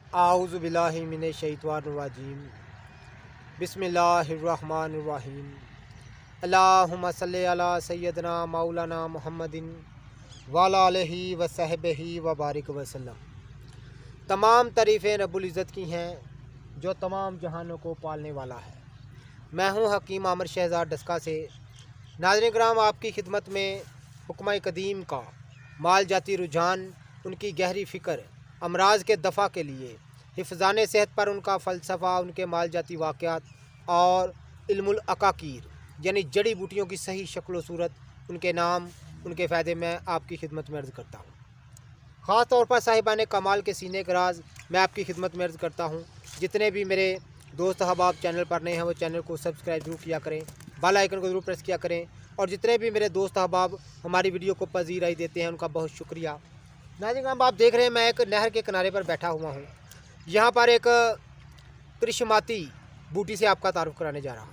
आऊज़ु बिल्लाहि मिनश शैतानिर रजीम। बिस्मिल्लाहिर्रहमानिर्रहीम। अल्लाहुम्मा सल्लि अला सय्यदना मौलाना मुहम्मदिन व अला आलिहि व सहबिही व बारिक वसल्लम। तमाम तारीफ़ें रब्बुल इज़्ज़त की हैं जो तमाम जहानों को पालने वाला है। मैं हूँ हकीम आमिर शहज़ाद डस्का से। नाज़रीन किराम, आपकी खिदमत में हुक्म कदीम का माल जाती रुझान, उनकी गहरी फ़िक्र, अमराज के दफ़ा के लिए हिफ़्ज़ाने सेहत पर उनका फ़लसफ़ा, उनके माल जाती वाक़यात और इल्मुल अकाकीर यानी जड़ी बूटियों की सही शक्ल सूरत, उनके नाम, उनके फ़ायदे में आपकी खिदमत में अर्ज़ करता हूँ। ख़ास तौर पर साहिबान कमाल के सीने के राज मैं आपकी खिदमत में अर्ज़ करता हूँ। जितने भी मेरे दोस्त अहबाब चैनल पर नए हैं वो चैनल को सब्सक्राइब ज़रूर किया करें, बेल आइकन को ज़रूर प्रेस किया करें। और जितने भी मेरे दोस्त अहबाब हमारी वीडियो को पज़ीराई देते हैं उनका बहुत शुक्रिया। नाज़रीन आप देख रहे हैं, मैं एक नहर के किनारे पर बैठा हुआ हूँ। यहाँ पर एक करिश्माती बूटी से आपका तारुफ़ कराने जा रहा हूँ।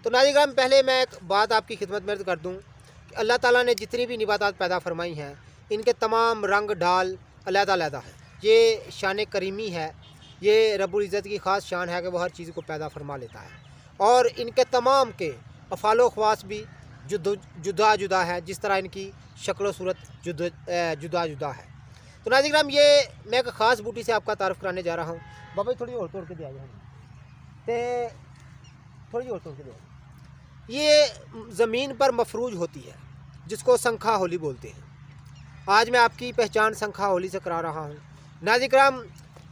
तो नाज़रीन पहले मैं एक बात आपकी खिदमत में अर्ज़ कर दूँ कि अल्लाह ताला ने जितनी भी निबातात पैदा फरमाई हैं, इनके तमाम रंग ढाल अलग-अलग है। ये शान करीमी है, ये रब्बुल इज़्ज़त की ख़ास शान है कि वो हर चीज़ को पैदा फरमा लेता है। और इनके तमाम के अफ़ालो ख़वास भी जुदा जुदा है, जिस तरह इनकी शक्ल सूरत जुदा जुदा है। तो नाज़रीन ये मैं एक ख़ास बूटी से आपका तारुफ़ कराने जा रहा हूँ। बाबा थोड़ी और तोड़ के दिया जाए, थोड़ी और तोड़ के दिया। ये ज़मीन पर मफरूज होती है जिसको संखा होली बोलते हैं। आज मैं आपकी पहचान संखा होली से करा रहा हूँ। नाज़रीन किराम,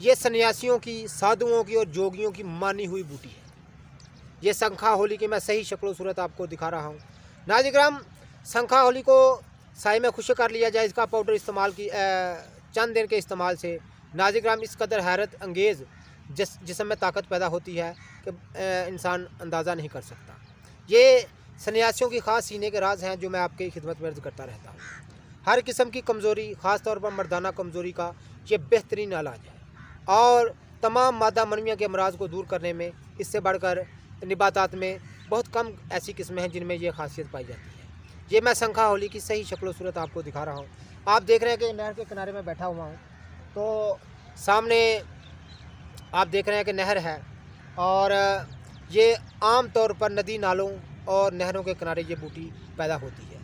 ये सन्यासियों की, साधुओं की और जोगियों की मानी हुई बूटी है। ये संखा होली की मैं सही शक्ल सूरत आपको दिखा रहा हूँ। नाज़रीन किराम, संखा होली को साए में खुश कर लिया जाए, इसका पाउडर इस्तेमाल की चंद दिन के इस्तेमाल से नाज़रीन किराम इस कदर हैरत अंगेज़ जिस्म में ताकत पैदा होती है कि इंसान अंदाज़ा नहीं कर सकता। ये सन्यासियों की ख़ास सीने के राज हैं जो मैं आपकी खिदमत में अर्ज़ करता रहता हूँ। हर किस्म की कमज़ोरी, ख़ास तौर पर मर्दाना कमज़ोरी का ये बेहतरीन इलाज है। और तमाम मादा मनविया के अमराज को दूर करने में इससे बढ़कर निबातात में बहुत कम ऐसी किस्में हैं जिनमें ये खासियत पाई जाती है। ये मैं संखा होली की सही शक्ल सूरत आपको दिखा रहा हूँ। आप देख रहे हैं कि नहर के किनारे में बैठा हुआ हूँ, तो सामने आप देख रहे हैं कि नहर है। और ये आम तौर पर नदी नालों और नहरों के किनारे ये बूटी पैदा होती है,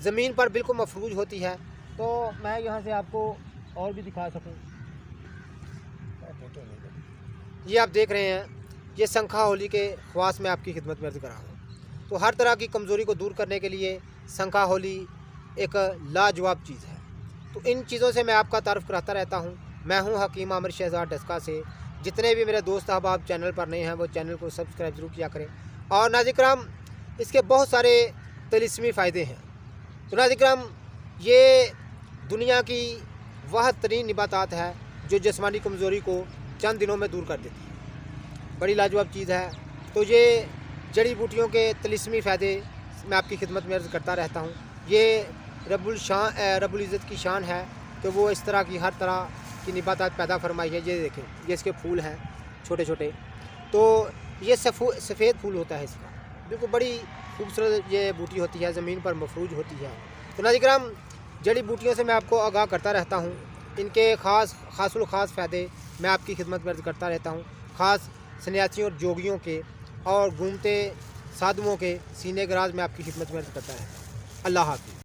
ज़मीन पर बिल्कुल मफरूज होती है। तो मैं यहाँ से आपको और भी दिखा सकूँ, ये आप देख रहे हैं, ये संखा होली के ख़वास में आपकी खिदमत में अर्ज़ कर रहा हूँ। तो हर तरह की कमज़ोरी को दूर करने के लिए संखा होली एक लाजवाब चीज़ है। तो इन चीज़ों से मैं आपका तारुफ़ कराता रहता हूँ। मैं हूँ हकीम आमिर शहज़ाद डस्का से। जितने भी मेरे दोस्त अहबाब चैनल पर नए हैं वो चैनल को सब्सक्राइब ज़रूर किया करें। और नाज़रीन किराम, इसके बहुत सारे तिलिस्मी फ़ायदे हैं। तो नाज़रीन किराम, ये दुनिया की वह तरीन निबातात है जो जिस्मानी कमज़ोरी को चंद दिनों में दूर कर देती है। बड़ी लाजवाब चीज़ है। तो ये जड़ी बूटियों के तिलिस्मी फ़ायदे मैं आपकी खिदमत में अर्ज़ करता रहता हूँ। ये रब्बुल इज़्ज़त की शान है कि वो इस तरह की हर तरह की निबातात पैदा फरमाई है। ये देखें, ये इसके फूल हैं छोटे छोटे। तो ये सफ़ेद फूल होता है इसका, बिल्कुल बड़ी खूबसूरत ये बूटी होती है, ज़मीन पर मफरूज होती है। तो नाज़रीन किराम, जड़ी बूटियों से मैं आपको आगाह करता रहता हूँ। इनके ख़ास फ़ायदे मैं आपकी खिदमत में अर्ज़ करता रहता हूँ। ख़ास सन्यासियों और जोगियों के और घूमते साधुओं के सीने के राज में आपकी खिदमत में अर्ज़ करता रहता हूँ। अल्लाह हाफ़िज़।